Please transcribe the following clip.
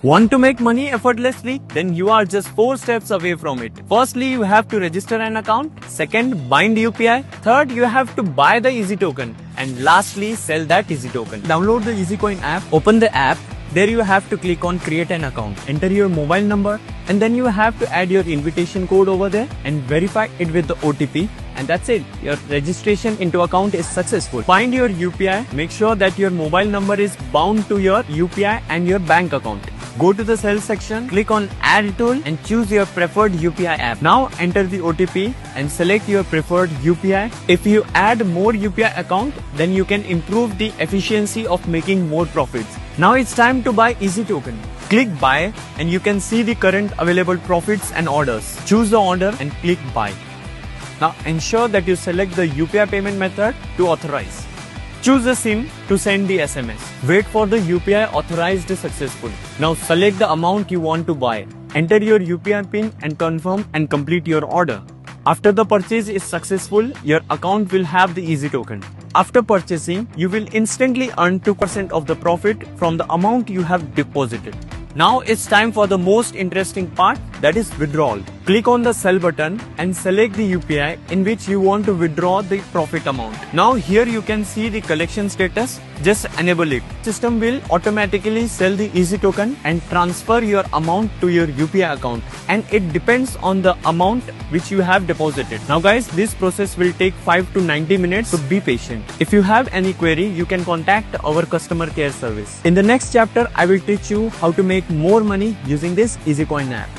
Want to make money effortlessly? Then you are just 4 steps away from it. Firstly, you have to register an account. Second, bind UPI. Third, you have to buy the Easy token. And lastly, sell that Easy token. Download the EasyCoin app. Open the app. There you have to click on create an account. Enter your mobile number and then you have to add your invitation code over there and verify it with the OTP. And that's it. Your registration into account is successful. Find your UPI. Make sure that your mobile number is bound to your UPI and your bank account. Go to the sell section, click on add tool and choose your preferred UPI app. Now enter the OTP and select your preferred UPI. If you add more UPI account, then you can improve the efficiency of making more profits. Now it's time to buy Easy token. Click buy and you can see the current available profits and orders. Choose the order and click buy. Now ensure that you select the UPI payment method to authorize. Choose a SIM to send the SMS. Wait for the UPI authorized successfully. Now select the amount you want to buy. Enter your UPI PIN and confirm and complete your order. After the purchase is successful, your account will have the Easy token. After purchasing, you will instantly earn 2% of the profit from the amount you have deposited. Now it's time for the most interesting part, that is withdrawal. Click on the sell button and select the UPI in which you want to withdraw the profit amount. Now here you can see the collection status. Just enable it. System will automatically sell the Easy token and transfer your amount to your UPI account, and it depends on the amount which you have deposited. Now guys, this process will take 5 to 90 minutes, so be patient. If you have any query, you can contact our customer care service. In the next chapter, I will teach you how to make more money using this EasyCoin app.